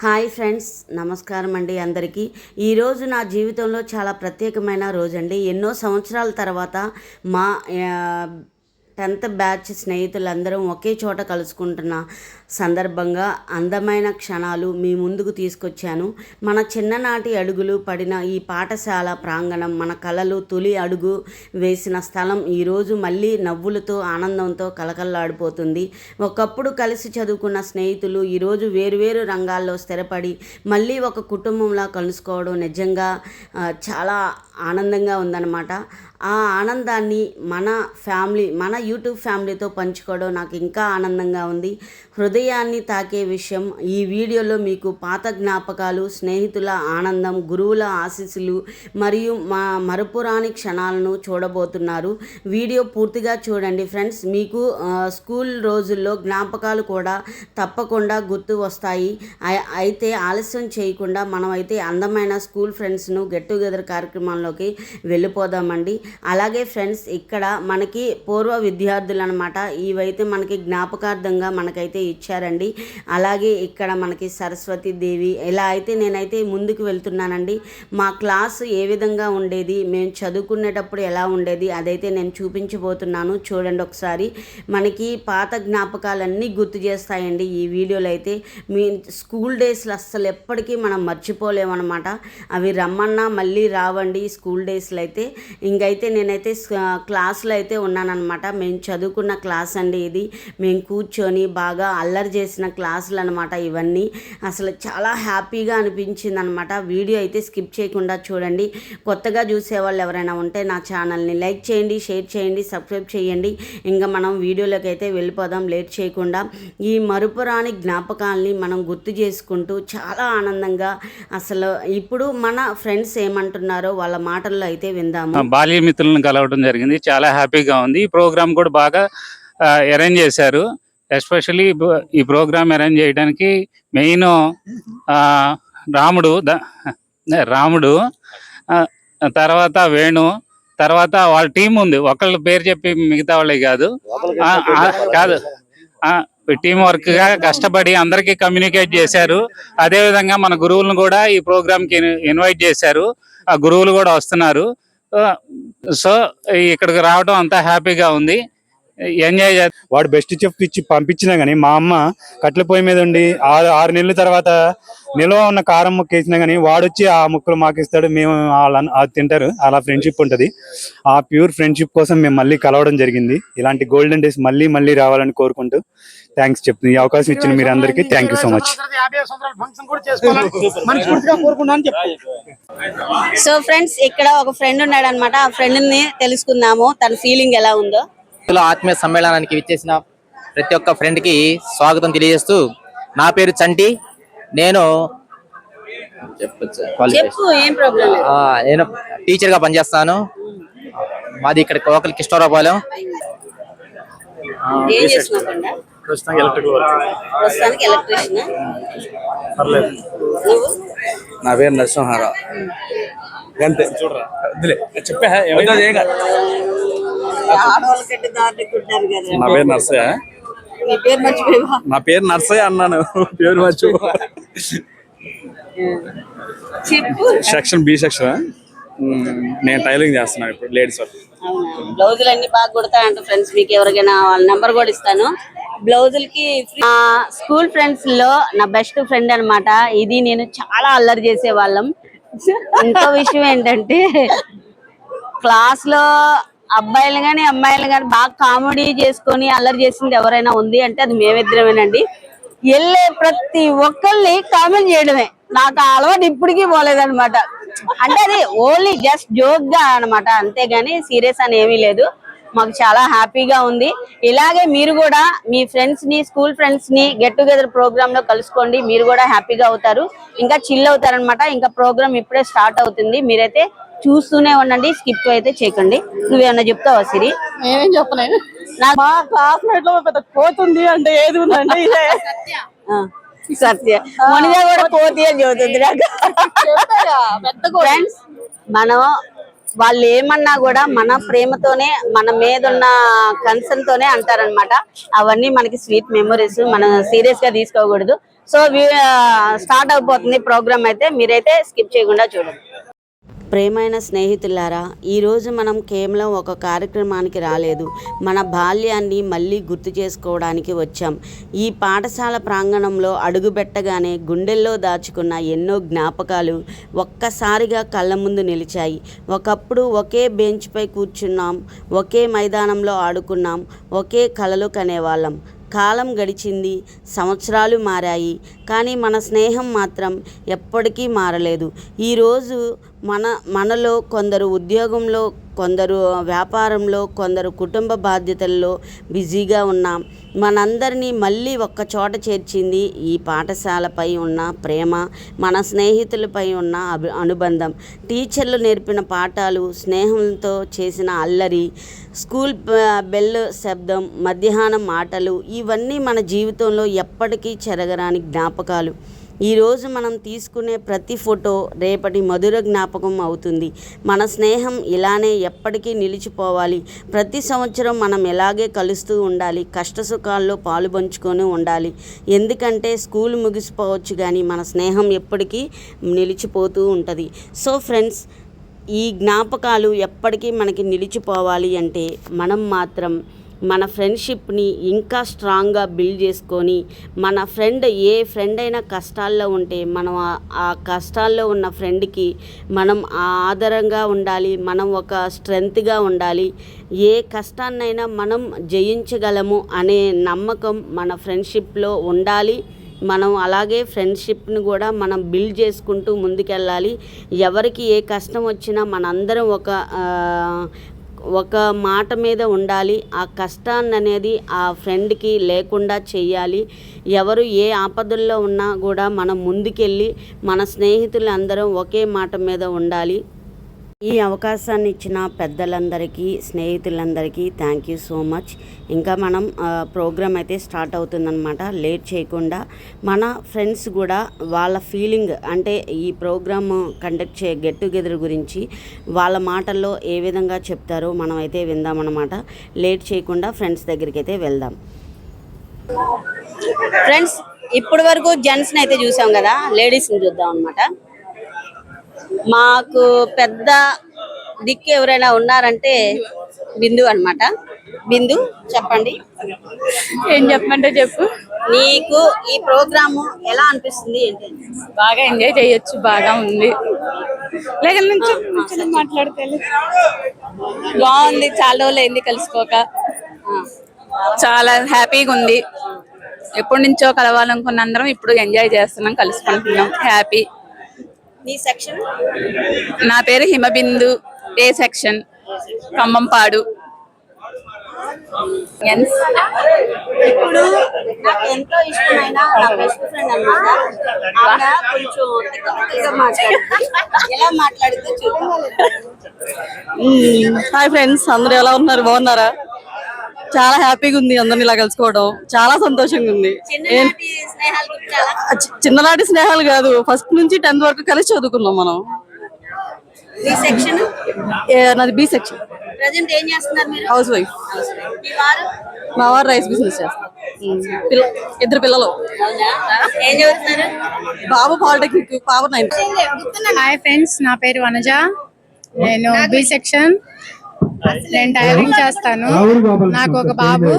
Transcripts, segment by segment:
Hi friends, నమస్కారం అండి అందరికీ. ఈరోజు నా జీవితంలో చాలా ప్రత్యేకమైన రోజండి. ఎన్నో సంవత్సరాల తర్వాత మా 10th బ్యాచ్ స్నేహితులందరం ఒకే చోట కలుసుకుంటున్న సందర్భంగా అందమైన క్షణాలు మీ ముందుకు తీసుకొచ్చాను. మన చిన్ననాటి అడుగులు పడిన ఈ పాఠశాల ప్రాంగణం, మన కలలు తొలి అడుగు వేసిన స్థలం ఈరోజు మళ్ళీ నవ్వులతో ఆనందంతో కలకల్లాడిపోతుంది. ఒకప్పుడు కలిసి చదువుకున్న స్నేహితులు ఈరోజు వేరువేరు రంగాల్లో స్థిరపడి మళ్ళీ ఒక కుటుంబంలా కలుసుకోవడం నిజంగా చాలా ఆనందంగా ఉందన్నమాట. ఆ ఆనందాన్ని మన యూట్యూబ్ ఫ్యామిలీతో పంచుకోవడం నాకు ఇంకా ఆనందంగా ఉంది. హృదయాన్ని తాకే విషయం ఈ వీడియోలో మీకు పాత జ్ఞాపకాలు, స్నేహితుల ఆనందం, గురువుల ఆశీస్సులు మరియు మా మరపురాని క్షణాలను చూడబోతున్నారు. వీడియో పూర్తిగా చూడండి ఫ్రెండ్స్. మీకు స్కూల్ రోజుల్లో జ్ఞాపకాలు కూడా తప్పకుండా గుర్తు వస్తాయి. అయితే ఆలస్యం చేయకుండా మనమైతే అందమైన స్కూల్ ఫ్రెండ్స్ను గెట్ టుగెదర్ కార్యక్రమంలోకి వెళ్ళిపోదామండి. అలాగే ఫ్రెండ్స్, ఇక్కడ మనకి పూర్వ విద్యార్థులు అనమాట. ఇవైతే మనకి జ్ఞాపకార్థంగా మనకైతే ఇచ్చారండి. అలాగే ఇక్కడ మనకి సరస్వతి దేవి, ఇలా అయితే నేనైతే ముందుకు వెళ్తున్నానండి. మా క్లాసు ఏ విధంగా ఉండేది, మేము చదువుకునేటప్పుడు ఎలా ఉండేది, అదైతే నేను చూపించబోతున్నాను. చూడండి ఒకసారి. మనకి పాత జ్ఞాపకాలన్నీ గుర్తు చేస్తాయండి ఈ వీడియోలో అయితే. మీ స్కూల్ డేస్లో అస్సలు ఎప్పటికీ మనం మర్చిపోలేమన్నమాట. అవి రమ్మన్నా మళ్ళీ రావండి స్కూల్ డేస్లో అయితే. ఇంకైతే నేనైతే క్లాస్లో అయితే ఉన్నానన్నమాట. మేము చదువుకున్న క్లాస్ అండి ఇది. మేము కూర్చొని బాగా అల్లరి చేసిన క్లాసులు అనమాట ఇవన్నీ. అసలు చాలా హ్యాపీగా అనిపించింది అనమాట. వీడియో అయితే స్కిప్ చేయకుండా చూడండి. కొత్తగా చూసేవాళ్ళు ఎవరైనా ఉంటే నా ఛానల్ని లైక్ చేయండి, షేర్ చేయండి, సబ్స్క్రైబ్ చేయండి. ఇంకా మనం వీడియోలోకి అయితే వెళ్ళిపోదాం లేట్ చేయకుండా. ఈ మరుపురాని జ్ఞాపకాలని మనం గుర్తు చేసుకుంటూ చాలా ఆనందంగా, అసలు ఇప్పుడు మన ఫ్రెండ్స్ ఏమంటున్నారో వాళ్ళ మాటల్లో అయితే విందాము. బాల్య మిత్రులను కలవడం జరిగింది. చాలా హ్యాపీగా ఉంది. ఈ ప్రోగ్రామ్ కూడా బాగా అరేంజ్ చేశారు. ఎస్పెషల్లీ ఈ ప్రోగ్రామ్ అరేంజ్ చేయడానికి మెయిన్ రాముడు తర్వాత వేణు, తర్వాత వాళ్ళ టీం ఉంది. ఒకళ్ళ పేరు చెప్పి మిగతా వాళ్ళే కాదు టీం వర్క్ గా కష్టపడి అందరికీ కమ్యూనికేట్ చేశారు. అదేవిధంగా మన గురువులను కూడా ఈ ప్రోగ్రామ్ కి ఇన్వైట్ చేశారు. ఆ గురువులు కూడా వస్తున్నారు. సో ఇక్కడికి రావడం అంతా హ్యాపీగా ఉంది. ఎంజాయ్ చేస్తా. వాడు బెస్ట్ చెఫ్ ఇచ్చి పంపించినా గానీ మా అమ్మ కట్టెల పొయ్యి మీద ఉండి 6 నెలల తర్వాత నిల్వ ఉన్న కారం ముక్క వేసినా గానీ వాడొచ్చి ఆ ముక్కలు మాకు ఇస్తాడు. మేము అది తింటారు. అలా ఫ్రెండ్షిప్ ఉంటది. ఆ ప్యూర్ ఫ్రెండ్షిప్ కోసం మేము మళ్ళీ కలవడం జరిగింది. ఇలాంటి గోల్డెన్ డేస్ మళ్ళీ రావాలని కోరుకుంటూ థ్యాంక్స్ చెప్తుంది. ఈ అవకాశం ఇచ్చిన మీరు అందరికీ thank you so much. So friends, ఇక్కడ ఒక ఫ్రెండ్ ఉన్నాడు అనమాట. ఆ ఫ్రెండ్ ని తెలుసుకుందాము, తన ఫీలింగ్ ఎలా ఉందో. ఆత్మీయ సమ్మేళనానికి విచ్చేసిన ప్రతి ఒక్క ఫ్రెండ్ కి స్వాగతం తెలియజేస్తూ, నా పేరు చంటి. నేను టీచర్ గా పనిచేస్తాను. మాది ఇక్కడ కోకల్ కిష్టోరాపాలెం. నా పేరు నరసింహారావు. నా పేరు నర్సయ్య. నా పేరు నర్సయ్య అన్నాను, పేరు మర్చిపో. Section B section. నేను టైలరింగ్ చేస్తున్నాను ఇప్పుడు, లేడీస్ వర్క్. బ్లౌజులు అన్ని బాగా కుడతాయంట ఫ్రెండ్స్. మీకు ఎవరికైనా వాళ్ళ నెంబర్ కూడా ఇస్తాను. బ్లౌజులకి స్కూల్ ఫ్రెండ్స్ లో నా బెస్ట్ ఫ్రెండ్ అనమాట. ఇది నేను చాలా అల్లరి చేసే వాళ్ళం. ఇంకో విషయం ఏంటంటే, క్లాస్ లో అబ్బాయిలు గాని అమ్మాయిలు గాని బాగా కామెడీ చేసుకొని అల్లరి చేసింది ఎవరైనా ఉంది అంటే అది మేమిద్దరమేనండి. వెళ్ళే ప్రతి ఒక్కరిని కామెంట్ చేయడమే. నాకు ఆ అలవాటు ఇప్పటికీ పోలేదనమాట. అంటే అది ఓన్లీ జస్ట్ జోక్ గా అనమాట, అంతేగాని సీరియస్ అని ఏమీ లేదు. మాకు చాలా హ్యాపీగా ఉంది. ఇలాగే మీరు కూడా మీ ఫ్రెండ్స్ ని, స్కూల్ ఫ్రెండ్స్ ని గెట్ టుగెదర్ ప్రోగ్రామ్ లో కలుసుకోండి. మీరు కూడా హ్యాపీగా అవుతారు, ఇంకా చిల్ అవుతారనమాట. ఇంకా ప్రోగ్రామ్ ఇప్పుడే స్టార్ట్ అవుతుంది. మీరైతే చూస్తూనే ఉండండి, స్కిప్ అయితే చేయకండి. నువ్వేమన్నా చెప్తావా సిరి? నేనేం చెప్పలేను. మా క్లాస్మేట్ లో పెద్ద పోతుంది అంటే ఏది ఉందంటే ఇదే సత్య. మునిగా కూడా పోతే అని చెబుతుంది నాకు. ఫ్రెండ్స్, మనం వాళ్ళు ఏమన్నా కూడా మన ప్రేమతోనే, మన మీద ఉన్న కన్సర్న్ తోనే అంటారనమాట. అవన్నీ మనకి స్వీట్ మెమరీస్, మనం సీరియస్ గా తీసుకోకూడదు. సో స్టార్ట్ అయిపోతుంది ప్రోగ్రామ్ అయితే, మీరైతే స్కిప్ చేయకుండా చూడండి. ప్రేమైన స్నేహితులారా, ఈరోజు మనం కేవలం ఒక కార్యక్రమానికి రాలేదు, మన బాల్యాన్ని మళ్ళీ గుర్తు చేసుకోవడానికి వచ్చాం. ఈ పాఠశాల ప్రాంగణంలో అడుగుపెట్టగానే గుండెల్లో దాచుకున్న ఎన్నో జ్ఞాపకాలు ఒక్కసారిగా కళ్ళ ముందు నిలిచాయి. ఒకప్పుడు ఒకే బెంచ్పై కూర్చున్నాం, ఒకే మైదానంలో ఆడుకున్నాం, ఒకే కలలు కనేవాళ్ళం. కాలం గడిచింది, సంవత్సరాలు మారాయి, కానీ మన స్నేహం మాత్రం ఎప్పటికీ మారలేదు. ఈరోజు మనలో కొందరు ఉద్యోగంలో, కొందరు వ్యాపారంలో, కొందరు కుటుంబ బాధ్యతల్లో బిజీగా ఉన్నాం. మనందరినీ మళ్ళీ ఒక్క చోట చేర్చింది ఈ పాఠశాలపై ఉన్న ప్రేమ, మన స్నేహితులపై ఉన్న అనుబంధం. టీచర్లు నేర్పిన పాఠాలు, స్నేహంతో చేసిన అల్లరి, స్కూల్ బెల్ శబ్దం, మధ్యాహ్నం ఆటలు, ఇవన్నీ మన జీవితంలో ఎప్పటికీ చెరగరాని జ్ఞాపకాలు. ఈరోజు మనం తీసుకునే ప్రతి ఫోటో రేపటి మధుర జ్ఞాపకం అవుతుంది. మన స్నేహం ఇలానే ఎప్పటికీ నిలిచిపోవాలి. ప్రతి సంవత్సరం మనం ఇలాగే కలుస్తూ ఉండాలి, కష్టసుఖాల్లో పాలు పంచుకొని ఉండాలి. ఎందుకంటే స్కూల్ ముగిసిపోవచ్చు, కానీ మన స్నేహం ఎప్పటికీ నిలిచిపోతూ ఉంటుంది. సో ఫ్రెండ్స్, ఈ జ్ఞాపకాలు ఎప్పటికీ మనకి నిలిచిపోవాలి అంటే మనం మాత్రం మన ఫ్రెండ్షిప్ని ఇంకా స్ట్రాంగ్గా బిల్డ్ చేసుకొని, మన ఏ ఫ్రెండ్ అయినా కష్టాల్లో ఉంటే మనం ఆ కష్టాల్లో ఉన్న ఫ్రెండ్కి మనం ఆధారంగా ఉండాలి, మనం ఒక స్ట్రెంగ్త్గా ఉండాలి. ఏ కష్టాన్నైనా మనం జయించగలము అనే నమ్మకం మన ఫ్రెండ్షిప్లో ఉండాలి. మనం అలాగే ఫ్రెండ్షిప్ని కూడా మనం బిల్డ్ చేసుకుంటూ ముందుకెళ్ళాలి. ఎవరికి ఏ కష్టం వచ్చినా మనందరం ఒక మాట మీద ఉండాలి. ఆ కష్టాన్ని అనేది ఆ ఫ్రెండ్కి లేకుండా చేయాలి. ఎవరు ఏ ఆపదల్లో ఉన్నా కూడా మనం ముందుకెళ్ళి మన స్నేహితులందరం ఒకే మాట మీద ఉండాలి. ఈ అవకాశాన్ని ఇచ్చిన పెద్దలందరికీ, స్నేహితులందరికీ థ్యాంక్ యూ సో మచ్. ఇంకా మనం ప్రోగ్రామ్ అయితే స్టార్ట్ అవుతుందన్నమాట. లేట్ చేయకుండా మన ఫ్రెండ్స్ కూడా వాళ్ళ ఫీలింగ్, అంటే ఈ ప్రోగ్రామ్ కండక్ట్ గెట్ టుగెదర్ గురించి వాళ్ళ మాటల్లో ఏ విధంగా చెప్తారో మనం అయితే విందామన్నమాట. లేట్ చేయకుండా ఫ్రెండ్స్ దగ్గరికి అయితే వెళ్దాం. ఫ్రెండ్స్, ఇప్పటి వరకు జెంట్స్ని అయితే చూసాం కదా, లేడీస్ని చూద్దాం అనమాట. మాకు పెద్ద దిక్కు ఎవరైనా ఉన్నారంటే బిందు అన్నమాట. బిందు, చెప్పండి. ఏం చెప్పమంటే చెప్పు. నీకు ఈ ప్రోగ్రాము ఎలా అనిపిస్తుంది ఏంటి? బాగా ఎంజాయ్ చేయొచ్చు, బాగా ఉంది. లేక నుంచి మాట్లాడితే బాగుంది. చాలా రోజులు అయింది కలుసుకోక, చాలా హ్యాపీగా ఉంది. ఎప్పటి నుంచో కలవాలనుకున్న అందరం ఇప్పుడు ఎంజాయ్ చేస్తున్నాం, కలుసుకుంటున్నాం. హ్యాపీ. నీ సెక్షన్? నా పేరు హిమబిందు, ఏ సెక్షన్, ఖమ్మంపాడు. ఇప్పుడు నాకు ఎంతో ఇష్టమైన నా బెస్ట్ ఫ్రెండ్ అన్నమాట. ఆమె కొంచెం తిక్కగా మాట్లాడుతుంది. ఎలా మాట్లాడితే చూద్దాం. హాయ్ ఫ్రెండ్స్, అందరూ ఎలా ఉన్నారు? బాగున్నారా? చాలా హ్యాపీగా ఉంది అందరిని ఇలా కలుసుకోవడం, చాలా సంతోషంగా ఉంది. చిన్ననాటి స్నేహాలు గుర్తురాలా? చిన్ననాటి స్నేహాలు కాదు, ఫస్ట్ నుంచి 10th వరకు కలిసి చదువుకున్నాం మనం. నీ సెక్షన్? నాది బి సెక్షన్. ప్రెజెంట్ ఏం చేస్తున్నారు మీరు? House wife. మీ వారు? మా వారు రైస్ బిజినెస్ చేస్తారు. 2 పిల్లలు. ఏం చదువుతున్నారు? బాబు పాలిటెక్నిక్, పాప 9th. హాయ్ ఫ్రెండ్స్, నా పేరు వనజ, నేను బి సెక్షన్. నేను టైలరింగ్ చేస్తాను. నాకు ఒక బాబు,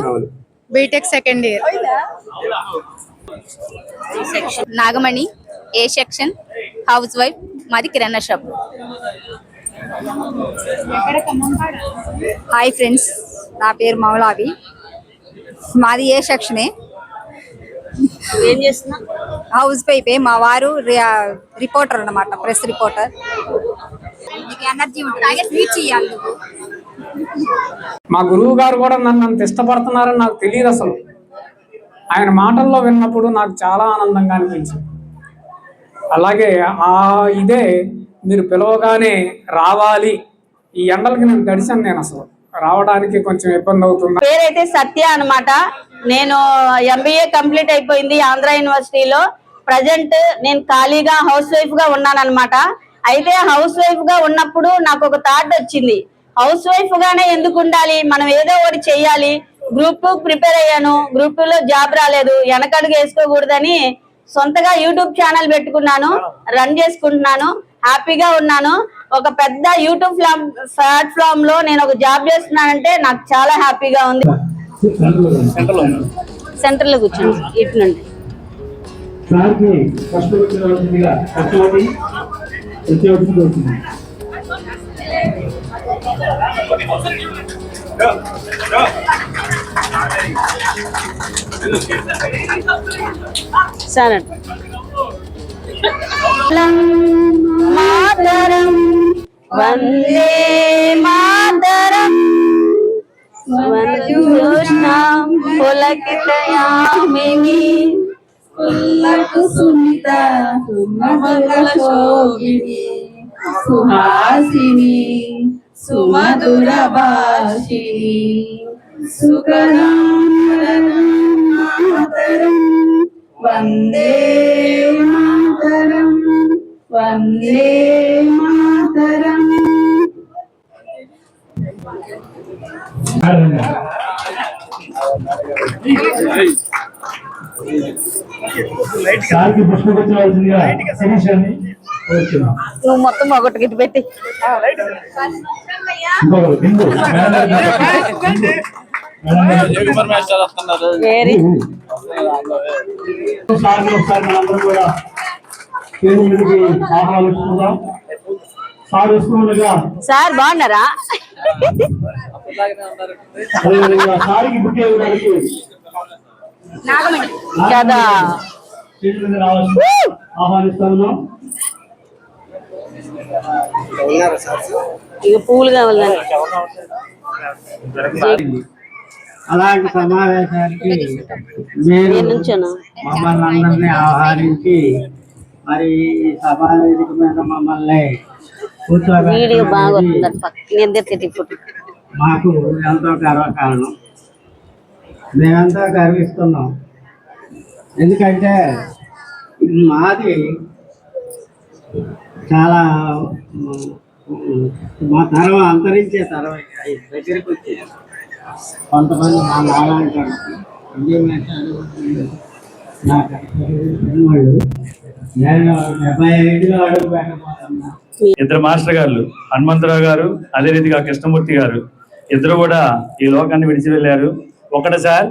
బీటెక్ సెకండ్ ఇయర్. నాగమణి, ఏ సెక్షన్, హౌస్ వైఫ్, మాది కిరాణా షాప్. హాయ్ ఫ్రెండ్స్, నా పేరు మౌలావి, మాది ఏ సెక్షనే. ఏం చేస్తున్నా? హౌస్ వైఫే. మా వారు రిపోర్టర్ అన్నమాట, ప్రెస్ రిపోర్టర్. ఎనర్జీ ఉంటుంది, స్వీట్ చేయాలి. మా గురువు గారు కూడా నన్ను అంత ఇష్టపడుతున్నారని నాకు తెలియదు అసలు. ఆయన మాటల్లో విన్నప్పుడు నాకు చాలా ఆనందంగా అనిపించింది. అలాగే ఇదే మీరు పిలవగానే రావాలి. ఈ ఎండలకి నేను గడిచాను, నేను అసలు రావడానికి కొంచెం ఇబ్బంది అవుతుంది. పేరైతే సత్య అన్నమాట. నేను MBA కంప్లీట్ అయిపోయింది ఆంధ్ర యూనివర్సిటీలో. ప్రజెంట్ నేను ఖాళీగా హౌస్ వైఫ్ గా ఉన్నాను అనమాట. అయితే హౌస్ వైఫ్ గా ఉన్నప్పుడు నాకు ఒక థాట్ వచ్చింది, హౌస్ వైఫ్ గానే ఎందుకు ఉండాలి, మనం ఏదో ఒకటి చెయ్యాలి. గ్రూప్ 2 ప్రిపేర్ అయ్యాను, గ్రూప్ 2లో జాబ్ రాలేదు, వెనకడుగు వేసుకోకూడదని సొంతగా యూట్యూబ్ ఛానల్ పెట్టుకున్నాను, రన్ చేసుకుంటున్నాను, హ్యాపీగా ఉన్నాను. ఒక పెద్ద యూట్యూబ్ ప్లాట్ఫామ్ లో నేను ఒక జాబ్ చేస్తున్నానంటే నాకు చాలా హ్యాపీగా ఉంది. సెంటర్ లో కూర్చోండి ఇటు నుండి. సరే మాతరం వందే మాతరం వందోష్ణం పులకితయామిని కుసుమిత సుమధురశోభిని సుహాసిని సుమధుర భాషిని సుకరాం వందే మాతరం వందే మాతరం. నువ్వు మొత్తం ఒకటి గిట్టు పెట్టి సార్ బాగున్నారా? కదా ఇక పూలు కావాలని అలాంటి సమావేశానికి మమ్మల్ని అందరినీ ఆహ్వానించి మరి ఈ సమావేశం మీద మమ్మల్ని మాకు ఎంతో గర్వకారణం. మేమెంతో గర్విస్తున్నాం. ఎందుకంటే మాది చాలా మా తరం అంతరించే తరం దగ్గరికి వచ్చి కొంతమంది మా నాలాంటి నేను 75లో అడుగు పెట్టబోతున్నా. ఇద్దరు మాస్టర్ గారు హనుమంతరావు గారు, అదే రీతిగా కృష్ణమూర్తి గారు, ఇద్దరు కూడా ఈ లోకాన్ని విడిచి వెళ్ళారు. ఒకటి సార్,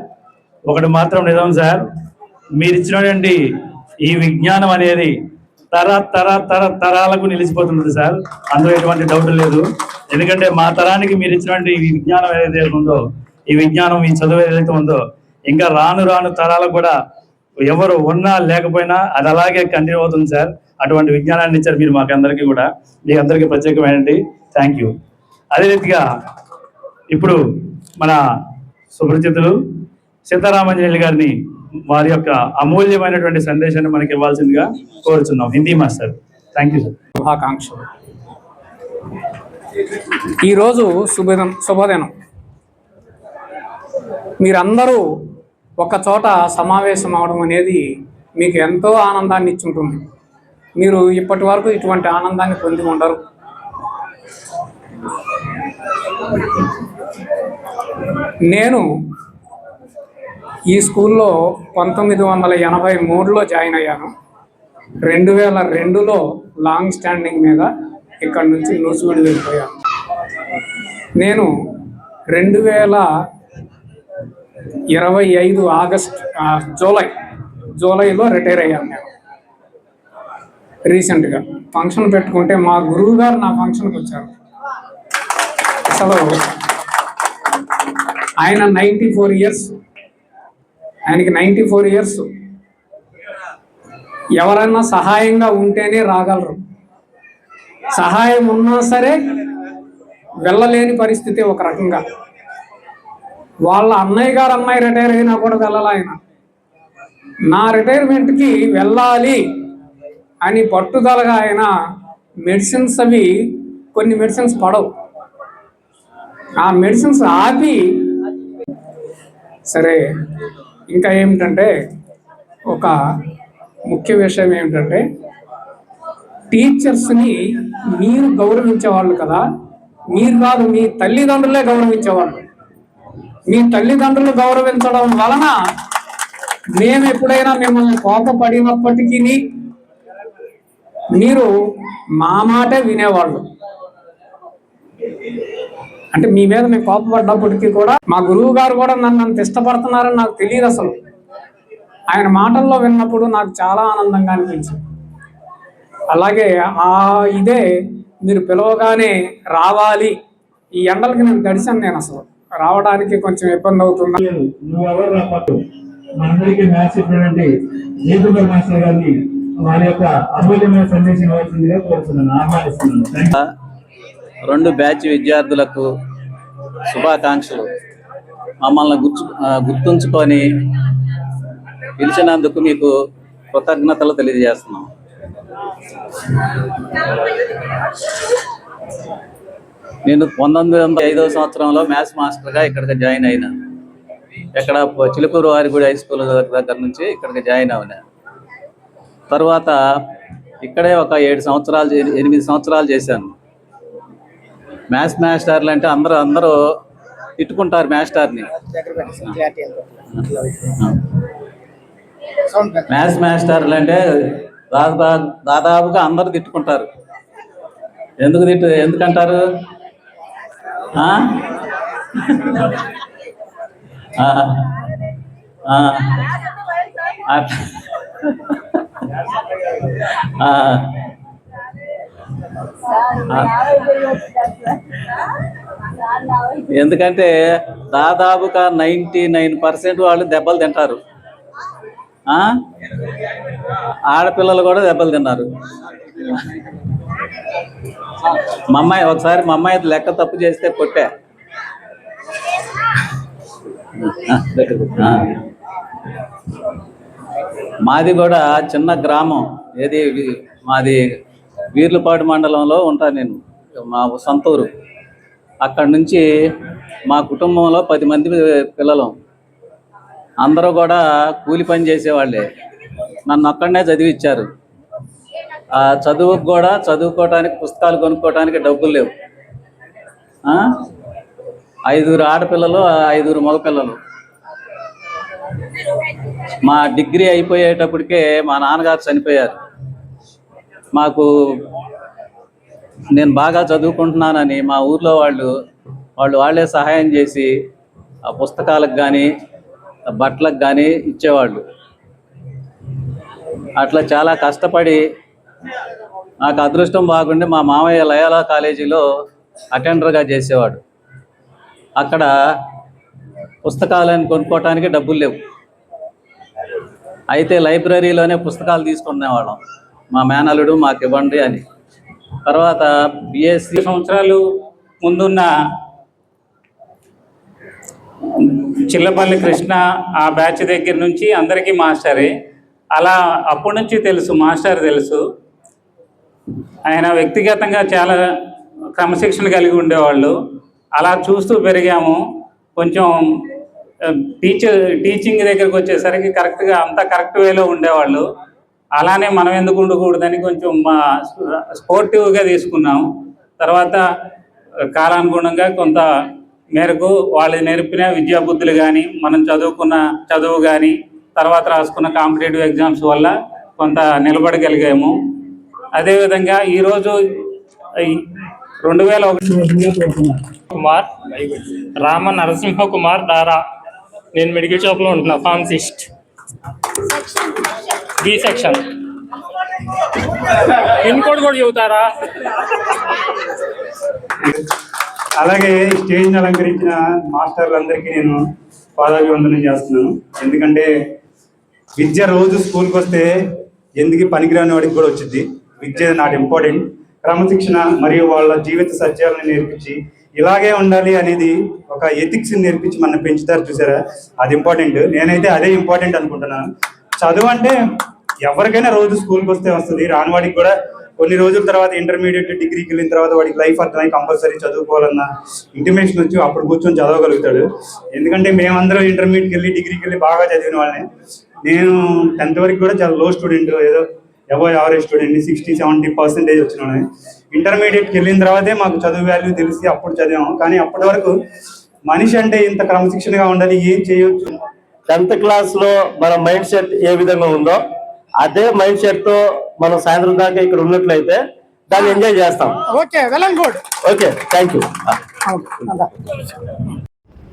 ఒకటి మాత్రం నిజం సార్, మీరు ఇచ్చినటువంటి ఈ విజ్ఞానం అనేది తరాలకు నిలిచిపోతుంది సార్. అందులో ఎటువంటి డౌట్ లేదు. ఎందుకంటే మా తరానికి మీరు ఇచ్చినటువంటి ఈ విజ్ఞానం ఏదైతే ఉందో, ఈ విజ్ఞానం, ఈ చదువు ఏదైతే ఉందో, ఇంకా రాను రాను తరాలకు కూడా ఎవరు ఉన్నా లేకపోయినా అది అలాగే కంటిన్యూ అవుతుంది సార్. అటువంటి విజ్ఞానాన్ని ఇచ్చారు మీరు మాకు అందరికీ కూడా. మీ అందరికీ ప్రత్యేకమైనది థ్యాంక్ యూ. అదే రీతిగా ఇప్పుడు మన సుపరిచితులు సీతారామాంజనేయులు గారిని వారి యొక్క అమూల్యమైనటువంటి సందేశాన్ని మనకి ఇవ్వాల్సిందిగా కోరుచున్నాం. Hindi master. Thank you sir. శుభాకాంక్ష. ఈరోజు శుభదినం. మీరందరూ ఒక చోట సమావేశం అవడం అనేది మీకు ఎంతో ఆనందాన్ని ఇచ్చుంటుంది. మీరు ఇప్పటి వరకు ఇటువంటి ఆనందాన్ని పొంది ఉండరు. నేను ఈ స్కూల్లో 1983లో జాయిన్ అయ్యాను. 2002లో లాంగ్ స్టాండింగ్ మీద ఇక్కడి నుంచి నూజివీడు వెళ్ళిపోయాను. నేను 2025 జూలైలో రిటైర్ అయ్యాను. నేను రీసెంట్గా ఫంక్షన్ పెట్టుకుంటే మా గురువు గారు నా ఫంక్షన్కి వచ్చారు. అసలు ఆయన 94 ఇయర్స్, ఆయనకి 94 ఇయర్స్. ఎవరైనా సహాయంగా ఉంటేనే రాగలరు. సహాయం ఉన్నా సరే వెళ్ళలేని పరిస్థితి ఒక రకంగా. వాళ్ళ అన్నయ్య రిటైర్ అయినా కూడా వెళ్ళాలి. ఆయన నా రిటైర్మెంట్కి వెళ్ళాలి అని పట్టుదలగా ఆయన మెడిసిన్స్ కొన్ని మెడిసిన్స్ పడవు, ఆ మెడిసిన్స్ ఆపి సరే. ఇంకా ఏమిటంటే ఒక ముఖ్య విషయం ఏమిటంటే టీచర్స్ని మీరు గౌరవించేవాళ్ళు కదా, మీరు కాదు మీ తల్లిదండ్రులే గౌరవించేవాళ్ళు. మీ తల్లిదండ్రులు గౌరవించడం వలన మేము ఎప్పుడైనా మిమ్మల్ని కోపపడినప్పటికీ మీరు మా మాటే వినేవాళ్ళు. అంటే మీ మీద మేము కోపపడ్డప్పటికీ కూడా మా గురువు గారు కూడా నన్ను అంత ఇష్టపడుతున్నారని నాకు తెలియదు అసలు. ఆయన మాటల్లో విన్నప్పుడు నాకు చాలా ఆనందంగా అనిపించింది. అలాగే ఇదే మీరు పిలవగానే రావాలి. ఈ ఎండలకి నేను గడిచాను, నేను అసలు రావడానికి కొంచెం ఇబ్బంది అవుతుంది. మనందరికీ మ్యాథ్స్ చెప్పినటువంటి జయకుమార్ మాస్టర్ గారిని వారి యొక్క అమూల్యమైన సందేశం ఇవ్వాల్సిందిగా కోరుతున్నాను, ఆహ్వానిస్తున్నాను. 2 బ్యాచ్ విద్యార్థులకు శుభాకాంక్షలు. మమ్మల్ని గుర్తుంచుకొని పిలిచినందుకు మీకు కృతజ్ఞతలు తెలియజేస్తున్నాం. నేను 1905వ సంవత్సరంలో మ్యాథ్స్ మాస్టర్గా ఇక్కడికి జాయిన్ అయినా. ఇక్కడ చిలుకూరు వారిగూడి హై స్కూల్ దగ్గర నుంచి ఇక్కడికి జాయిన్ అయినా. తర్వాత ఇక్కడే ఒక 8 సంవత్సరాలు చేశాను. మ్యాథ్స్ మాస్టర్లు అంటే అందరూ తిట్టుకుంటారు మాస్టర్ని. మ్యాథ్స్ మాస్టర్లు అంటే దాదాపుగా అందరూ తిట్టుకుంటారు. ఎందుకంటారు? ఎందుకంటే దాదాపుగా 99% వాళ్ళు దెబ్బలు తింటారు. ఆడపిల్లలు కూడా దెబ్బలు తిన్నారు. మా అమ్మాయి లెక్క తప్పు చేస్తే కొట్టా. మాది కూడా చిన్న గ్రామం. మాది వీర్లపాడు మండలంలో ఉంటాను నేను, మా సొంత ఊరు. అక్కడి నుంచి మా కుటుంబంలో 10 మంది పిల్లలు. అందరూ కూడా కూలి పని చేసేవాళ్ళే. నన్ను అక్కడనే చదివించారు. ఆ చదువుకు కూడా చదువుకోవటానికి పుస్తకాలు కొనుక్కోవటానికి డబ్బులు లేవు. 5 ఆడపిల్లలు, 5 మగపిల్లలు. మా డిగ్రీ అయిపోయేటప్పటికే మా నాన్నగారు చనిపోయారు. నేను బాగా చదువుకుంటున్నానని మా ఊర్లో వాళ్ళే సహాయం చేసి ఆ పుస్తకాలకు కానీ బట్టలకు కానీ ఇచ్చేవాళ్ళు. అట్లా చాలా కష్టపడి నాకు అదృష్టం బాగుండి మా మామయ్య లయోలా కాలేజీలో అటెండర్గా చేసేవాడు. అక్కడ పుస్తకాలను కొనుక్కోవటానికి డబ్బులు లేవు. అయితే లైబ్రరీలోనే పుస్తకాలు తీసుకునేవాళ్ళం. మా మేనల్లుడు మాకు ఇవ్వండి అని. తర్వాత బిఎస్సి సంవత్సరాలు ముందున్న చిల్లపల్లి కృష్ణ ఆ బ్యాచ్ దగ్గర నుంచి అందరికీ మాస్టరే. అలా అప్పటి నుంచి తెలుసు, మాస్టర్ తెలుసు. ఆయన వ్యక్తిగతంగా చాలా క్రమశిక్షణ కలిగి ఉండేవాళ్ళు. అలా చూస్తూ పెరిగాము. కొంచెం టీచింగ్ దగ్గరికి వచ్చేసరికి అంతా కరెక్ట్ వేలో ఉండేవాళ్ళు. అలానే మనం ఎందుకు ఉండకూడదని కొంచెం స్పోర్టివ్గా తీసుకున్నాం. తర్వాత కాలానుగుణంగా కొంత మేరకు వాళ్ళు నేర్పిన విద్యాబుద్ధులు కానీ, మనం చదువుకున్న చదువు కానీ, తర్వాత రాసుకున్న కాంపిటేటివ్ ఎగ్జామ్స్ వల్ల కొంత నిలబడగలిగాము. అదేవిధంగా ఈరోజు 2001 కుమార్ రామ నరసింహ కుమార్ దారా. నేను మెడికల్ షాప్లో ఉంటున్నా, pharmacist, B section. Pin code కూడా చెబుతారా? అలాగే స్టేజ్ అలంకరించిన మాస్టర్లందరికీ నేను పాదాభివందనం చేస్తున్నాను. ఎందుకంటే విద్య రోజు స్కూల్కి వస్తే ఎందుకు పనికిరాని వాడికి కూడా వచ్చింది. విద్య నాట్ ఇంపార్టెంట్. క్రమశిక్షణ మరియు వాళ్ళ జీవిత సత్యాలను నేర్పించి ఇలాగే ఉండాలి అనేది ఒక ఎథిక్స్ నేర్పించి మన పెంచుతారు చూసారా, అది ఇంపార్టెంట్. నేనైతే అదే ఇంపార్టెంట్ అనుకుంటున్నాను. చదువు అంటే ఎవరికైనా రోజు స్కూల్కి వస్తే వస్తుంది. రానివాడికి కూడా కొన్ని రోజుల తర్వాత ఇంటర్మీడియట్ డిగ్రీకి వెళ్ళిన తర్వాత వాడికి లైఫ్ అర్థమై కంపల్సరీ చదువుకోవాలన్న ఇంటిమేషన్ వచ్చి అప్పుడు కూర్చొని చదవగలుగుతాడు. ఎందుకంటే మేమందరం ఇంటర్మీడియట్కి వెళ్ళి డిగ్రీకి వెళ్ళి బాగా చదివిన వాళ్ళని. నేను 10th వరకు కూడా చాలా లో స్టూడెంట్, ఏదో అబవ్ యావరేజ్ స్టూడెంట్ని, 60-70% వచ్చిన వాళ్ళని. ఇంటర్మీడియట్కి వెళ్ళిన తర్వాతే మాకు చదువు వాల్యూ తెలిసి అప్పుడు చదివాము. కానీ అప్పటి వరకు మనిషి అంటే ఇంత క్రమశిక్షణగా ఉండాలి, ఏం చేయొచ్చు, 10th క్లాస్ లో మన మైండ్ సెట్ ఏ విధంగా ఉందో అదే మైండ్ సెట్ తో మనం సాయంత్రం దాకా ఇక్కడ ఉన్నట్లయితే దాన్ని ఎంజాయ్ చేస్తాం. Okay, well and good. Okay, thank you.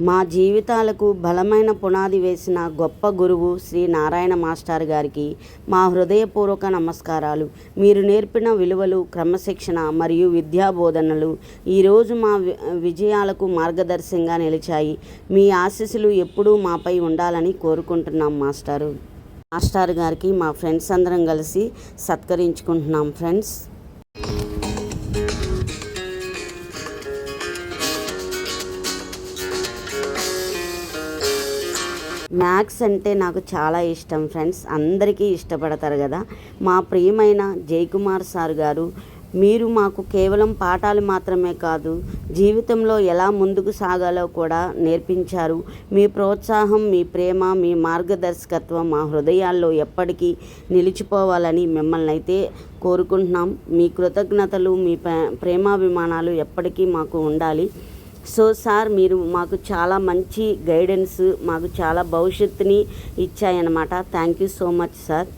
మా జీవితాలకు బలమైన పునాది వేసిన గొప్ప గురువు శ్రీ నారాయణ మాస్టర్ గారికి మా హృదయపూర్వక నమస్కారాలు. మీరు నేర్పిన విలువలు, క్రమశిక్షణ మరియు విద్యా బోధనలు ఈరోజు మా విజయాలకు మార్గదర్శకంగా నిలిచాయి. మీ ఆశీస్సులు ఎప్పుడూ మాపై ఉండాలని కోరుకుంటున్నాం మాస్టర్ గారికి మా ఫ్రెండ్స్ అందరం కలిసి సత్కరించుకుంటున్నాం. ఫ్రెండ్స్, మ్యాథ్స్ అంటే నాకు చాలా ఇష్టం ఫ్రెండ్స్. అందరికీ ఇష్టపడతారు కదా. మా ప్రియమైన జయకుమార్ సార్ గారు, మీరు మాకు కేవలం పాఠాలు మాత్రమే కాదు, జీవితంలో ఎలా ముందుకు సాగాలో కూడా నేర్పించారు. మీ ప్రోత్సాహం, మీ ప్రేమ, మీ మార్గదర్శకత్వం మా హృదయాల్లో ఎప్పటికీ నిలిచిపోవాలని మిమ్మల్ని అయితే కోరుకుంటున్నాం. మీ కృతజ్ఞతలు, మీ ప్రేమాభిమానాలు ఎప్పటికీ మాకు ఉండాలి. సో సార్, మీరు మాకు చాలా మంచి గైడెన్స్, మాకు చాలా భవిష్యత్తుని ఇచ్చాయన్నమాట. Thank you so much sir.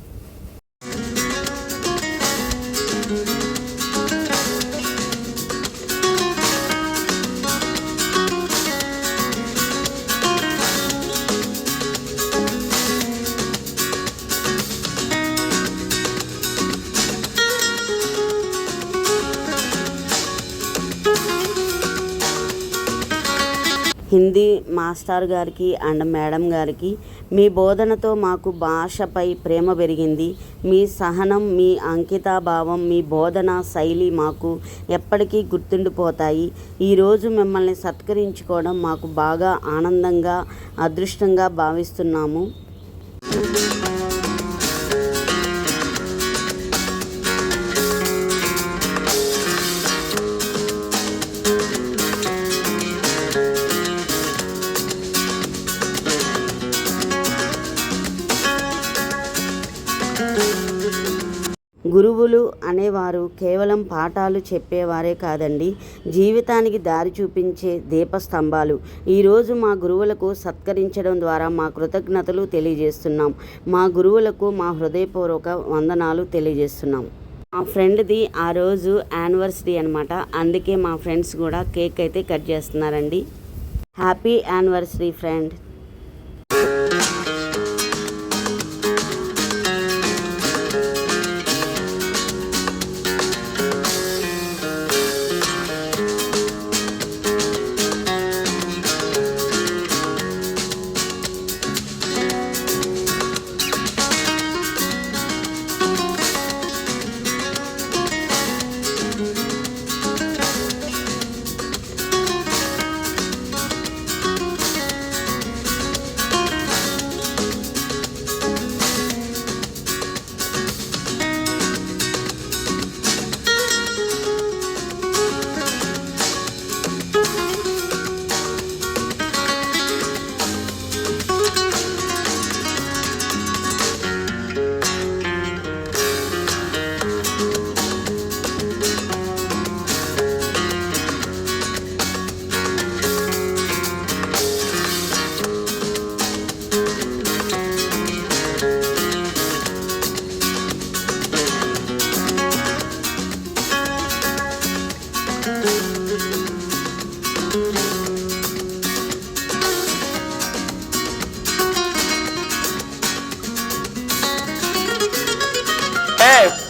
Hindi master గారికి అండ్ మేడం గారికి మీ బోధనతో మాకు భాషపై ప్రేమ పెరిగింది. మీ సహనం, మీ అంకితాభావం, మీ బోధన శైలి మాకు ఎప్పటికీ గుర్తుండిపోతాయి. ఈరోజు మిమ్మల్ని సత్కరించుకోవడం మాకు బాగా ఆనందంగా, అదృష్టంగా భావిస్తున్నాము. గురువులు అనేవారు కేవలం పాఠాలు చెప్పేవారే కాదండి, జీవితానికి దారి చూపించే దీపస్తంభాలు. ఈరోజు మా గురువులకు సత్కరించడం ద్వారా మా కృతజ్ఞతలు తెలియజేస్తున్నాం. మా గురువులకు మా హృదయపూర్వక వందనాలు తెలియజేస్తున్నాం. మా ఫ్రెండ్ది ఆ రోజు యానివర్సరీ అనమాట. అందుకే మా ఫ్రెండ్స్ కూడా కేక్ అయితే కట్ చేస్తున్నారండి. Happy anniversary friend.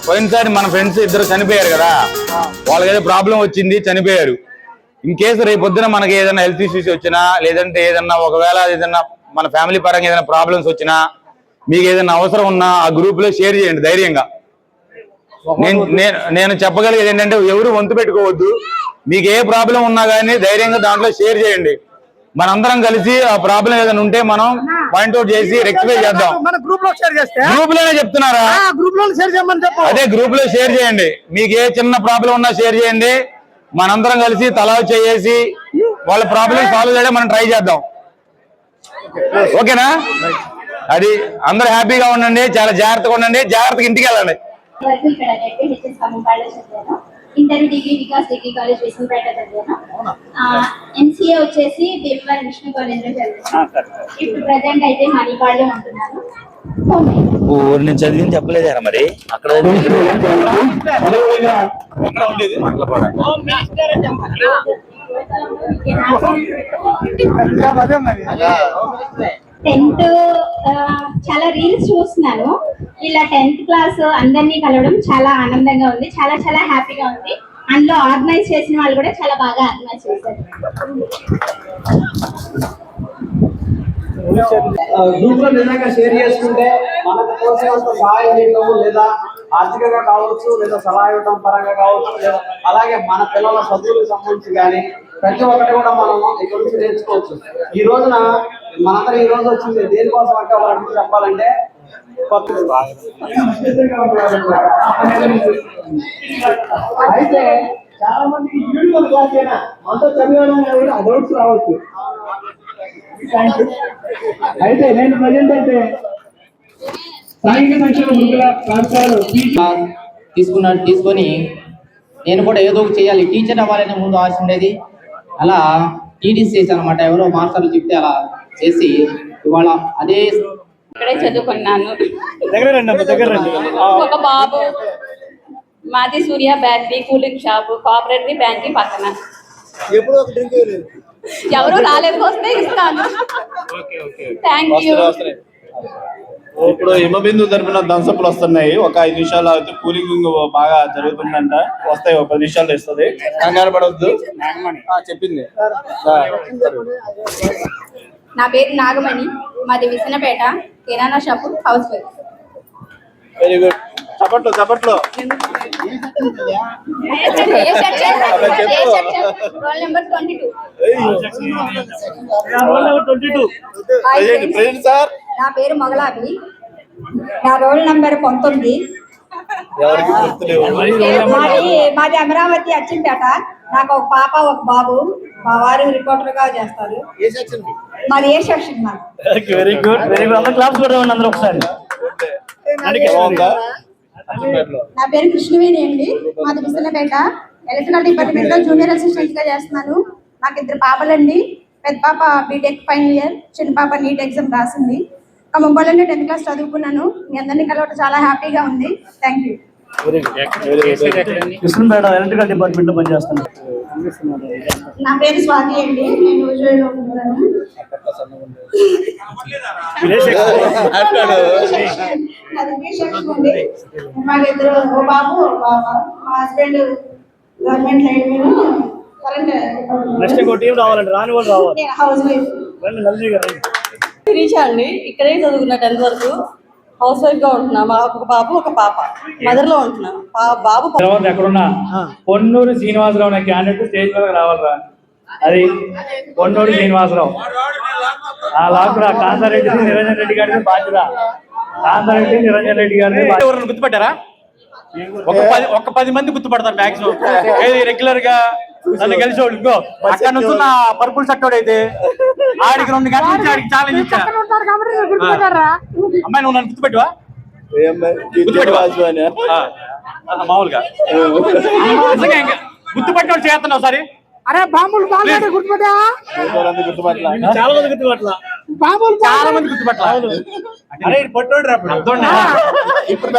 పోయినసారి మన ఫ్రెండ్స్ ఇద్దరు చనిపోయారు కదా, వాళ్ళకి ఏదో ప్రాబ్లం వచ్చింది, చనిపోయారు. ఇన్ కేసు రేపు పొద్దున మనకి ఏదైనా హెల్త్ ఇష్యూస్ వచ్చినా, లేదంటే ఏదన్నా ఒకవేళ ఏదన్నా మన ఫ్యామిలీ పరంగా ఏదైనా ప్రాబ్లమ్స్ వచ్చినా, మీకు ఏదైనా అవసరం ఉన్నా ఆ గ్రూప్ లో షేర్ చేయండి ధైర్యంగా. నేను చెప్పగలిగేది ఏంటంటే ఎవరు వంతు పెట్టుకోవద్దు. మీకు ఏ ప్రాబ్లం ఉన్నా కానీ ధైర్యంగా దాంట్లో షేర్ చేయండి. మనందరం కలిసి ఆ ప్రాబ్లం ఏదైనా ఉంటే మనం పాయింట్అవుట్ చేసి రెక్టిఫై చేద్దాం. గ్రూప్ లోనే చెప్తున్నారా? అదే గ్రూప్ లో షేర్ చేయండి. మీకు ఏ చిన్న ప్రాబ్లం ఉన్నా షేర్ చేయండి. మనందరం కలిసి తలా చేసి వాళ్ళ ప్రాబ్లం సాల్వ్ చేయడం మనం ట్రై చేద్దాం. ఓకేనా? అది అందరూ హ్యాపీగా ఉండండి, చాలా జాగ్రత్తగా ఉండండి, జాగ్రత్తగా ఇంటికి వెళ్ళండి. వరకు ఇక్కడ హెచ్ఎస్ ఖమ్మంపాడులో చదివాను. Inter degree Vikas degree college Vishnupeta చదివాను. ఎంసీఏ వచ్చేసి భీమవరం విష్ణు కాలేజ్లో చదివాను. ఇప్పుడు ప్రజెంట్ అయితే మణిపాడులో ఉంటున్నాను. ఊరు నుంచి చదివింది చెప్పలేదా మరి అక్కడ 10th చాలా రీల్స్ చూస్తున్నాను. ఇలా 10th క్లాస్ అందరినీ కలవడం చాలా ఆనందంగా ఉంది, చాలా చాలా హ్యాపీగా ఉంది. అందులో ఆర్గనైజ్ చేసిన వాళ్ళు కూడా చాలా బాగా ఆర్గనైజ్ చేశారు. గ్రూప్ లో నిజంగా షేర్ చేసుకుంటే మనకు తోచినంత సహాయం చేయడం, లేదా ఆర్థికంగా కావచ్చు, లేదా సలహా ఇవ్వడం పరంగా కావచ్చు, లేదా అలాగే మన పిల్లల చదువులకు సంబంధించి కానీ ప్రతి ఒక్కటి కూడా మనం ఇక్కడ నుంచి నేర్చుకోవచ్చు. ఈ రోజున మనందరం ఈ రోజు వచ్చింది దేనికోసం అంటే ఒక రెండు చెప్పాలంటే అయితే చాలా మంది ఇండివిజువల్ క్లాస్ అయినా అంతా చదివడం కూడా డౌట్స్ రావచ్చు. అయితే నేను ప్రజెంట్ అయితే సాంఘిక సంక్షేమ గురుకుల పాఠశాలలో తీసుకొని నేను కూడా ఏదో ఒకటి చేయాలి, టీచర్ అవ్వాలనే ముందు ఆశ ఉండేది. అలా టీడీసీ చేశాను అనమాట. ఎవరో మాస్టర్లు చెప్తే అలా చేసి ఇవాళ అదే ఇక్కడే చదువుకున్నాను. ఒక బాబు, మాది Surya battery cooling shop, cooperative banking పక్కన. ఎవరు రాలేదు, వస్తే ఇస్తాను. Thank you. ఇప్పుడు హిమబిందు తరపున థమ్సప్లు వస్తున్నాయి. ఒక 5 నిమిషాలు అయితే కూలింగ్ బాగా జరుగుతుందంట. వస్తాయి, ఒక 10 నిమిషాలు ఇస్తుంది. కంగారు పడవద్దు. చెప్పింది. నా పేరు నాగమణి, మాది విసనపేట, కిరాణా shop, house wife. Very good. చప్పట్లు చప్పట్లు. Roll number 22. సార్, నా పేరు మొగలాబి, నా రోల్ నెంబర్ 19. మాది అమరావతి అచ్చంపేట. నాకు ఒక పాప ఒక బాబు. మా వారు రిపోర్టర్ గా చేస్తారు. మాది ఏ section? Very good. Very good. Class కూడా అందరూ ఒకసారి. నా పేరు కృష్ణవేణి అండి, మాది విసనపేట. ఎలక్ట్రికల్ డిపార్ట్మెంట్ లో జూనియర్ అసిస్టెంట్ గా చేస్తున్నాను. నాకు 2 పాపలండి. పెద్ద పాప బీటెక్ ఫైనల్ ఇయర్, చిన్న పాప నీట్ ఎగ్జామ్ రాసింది. ముంబైలోనే 10th క్లాస్ చదువుకున్నాను. మీ అందరినీ కలవడం చాలా హ్యాపీగా ఉంది. Thank you. Krishnapeta electrical department లో పనిచేస్తాను. నా పేరు స్వాతి అండి, నేను ఉజ్జయిలో ఉంటున్నాను. మాకు 2 ఓ బాబు ఓ పాప. మా హస్బెండ్ గవర్నమెంట్ లైన్ మీద హౌస్ వైఫ్. శిరీష అండి, ఇక్కడే చదువుకున్నా 10th వరకు. హౌస్ వైఫ్ గా ఉంటున్నా. మా ఒక బాబు ఒక పాప. మదర్ లో ఉంటున్నా. బాబు ఎక్కడున్నా పొన్నూరు శ్రీనివాసరావు అనే క్యాండిడేట్ స్టేజ్ మీద రావాలరా. అది పొన్నూరు శ్రీనివాసరావు. ఆ లాక్కురా కాంతారెడ్డి నిరంజన్ రెడ్డి గారి బాధ్యత. కాంతారెడ్డి నిరంజన్ రెడ్డి గారిని గుర్తుపట్టారా? ఒక 10 మంది గుర్తుపడతారు మాక్సిమం. రెగ్యులర్ గా నన్ను కలిసేవాడు. ఇంకో అక్కడ నుంచి నా పర్పుల్ షర్ట్ అయితే ఆడికి 2 గంటల నుంచి ఆడికి ఛాలెంజ్ ఇచ్చా. అమ్మాయి నువ్వు నన్ను గుర్తుపెట్టువా? మామూలుగా గుర్తుపట్టినోడు చేస్తున్నావు సరే. అరే బాంబులు గుర్తుపట్టా? చాలా మంది గుర్తుపట్ల. చాలా మంది గుర్తుపట్ల. అరే పట్టోడు ఇప్పుడు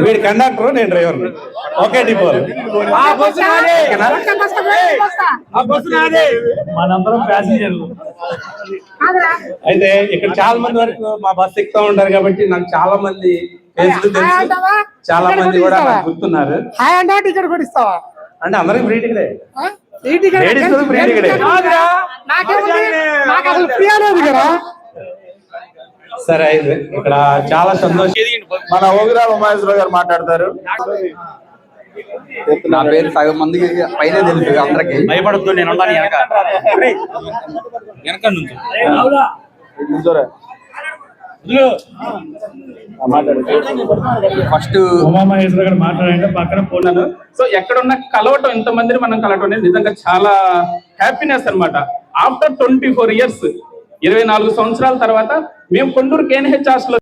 వీడి కండక్టర్, నేను డ్రైవర్. ఒకే డిపో. మనందరం ప్యాసింజర్లు. అయితే ఇక్కడ చాలా మంది వరకు మా బస్సు ఎక్కుతా ఉంటారు కాబట్టి నాకు చాలా మంది తెలుసు. చాలా మంది కూడా నాకు గుర్తున్నారు. టికెట్ కూడా ఇస్తావా? అంటే అందరికి ఫ్రీ టికెట్. సరే అయితే ఇక్కడ చాలా సంతోషం. మన ఓగిరాల ఉమాయేశ్వరరావు గారు మాట్లాడతారు. నా పేరు సగం మందికి పైన తెలుసు, అందరికి భయపడద్దు. నేను వెనక నుంచి ఫస్ట్ ఉమామహేశ్వర గారు మాట్లాడంటే పక్కన పోన్నాను. సో ఎక్కడున్న కలవటం, ఇంతమందిని మనం కలవటం అనేది నిజంగా చాలా హ్యాపీనెస్ అన్నమాట. ఆఫ్టర్ 24 years 24 సంవత్సరాల తర్వాత మేము Konduru KNH hostel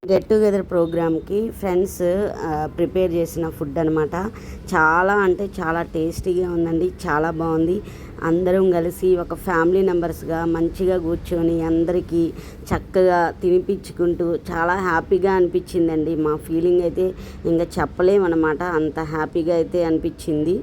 get together ప్రోగ్రామ్కి ఫ్రెండ్స్ ప్రిపేర్ చేసిన ఫుడ్ అనమాట. చాలా అంటే చాలా టేస్టీగా ఉందండి, చాలా బాగుంది. అందరం కలిసి ఒక ఫ్యామిలీ మెంబర్స్గా మంచిగా కూర్చొని అందరికీ చక్కగా తినిపించుకుంటూ చాలా హ్యాపీగా అనిపించిందండి. మా ఫీలింగ్ అయితే ఇంకా చెప్పలేమన్నమాట, అంత హ్యాపీగా అయితే అనిపించింది.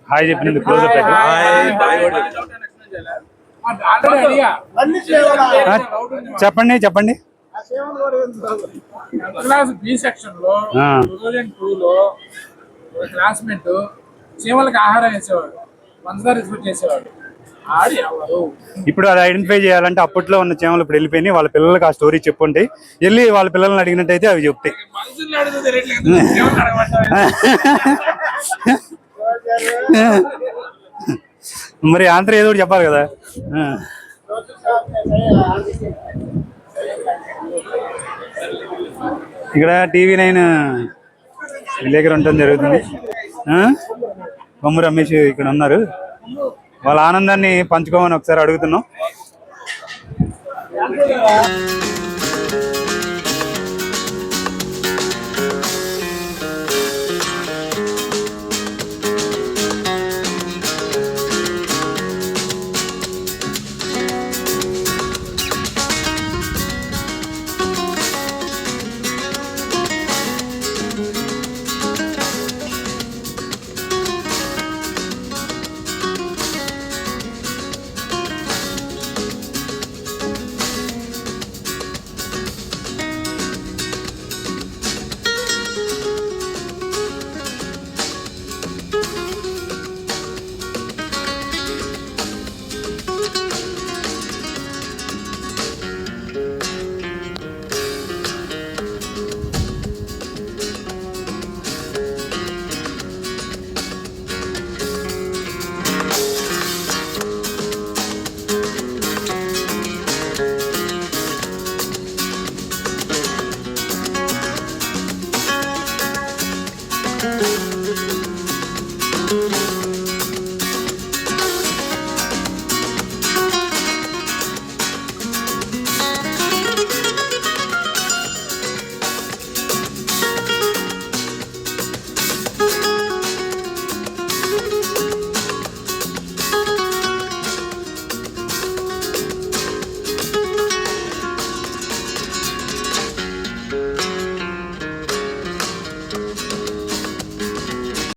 హాయ్ చెప్పినందుకు క్లోజ్ అప్. చెప్పండి చెప్పండి. క్లాస్ బి సెక్షన్ లో 2002 లో క్లాస్మేట్ చీమలకి ఆహారం వేసేవాడు, పంచదార రిస్పెక్ట్ చేసేవాడు. ఇప్పుడు అది ఐడెంటిఫై చేయాలంటే అప్పట్లో ఉన్న చీమలు ఇప్పుడు వెళ్ళిపోయినాయి. వాళ్ళ పిల్లలకి ఆ స్టోరీ చెప్పుంటే వెళ్ళి వాళ్ళ పిల్లల్ని అడిగినట్టయితే అవి చెప్తాయి. మరి ఆన్సర్ ఏదో చెప్పాలి కదా. ఇక్కడ TV9 విలేకరు ఉండటం జరుగుతుంది. బొమ్మ రమేష్ ఇక్కడ ఉన్నారు. వాళ్ళ ఆనందాన్ని పంచుకోమని ఒకసారి అడుగుతున్నాం.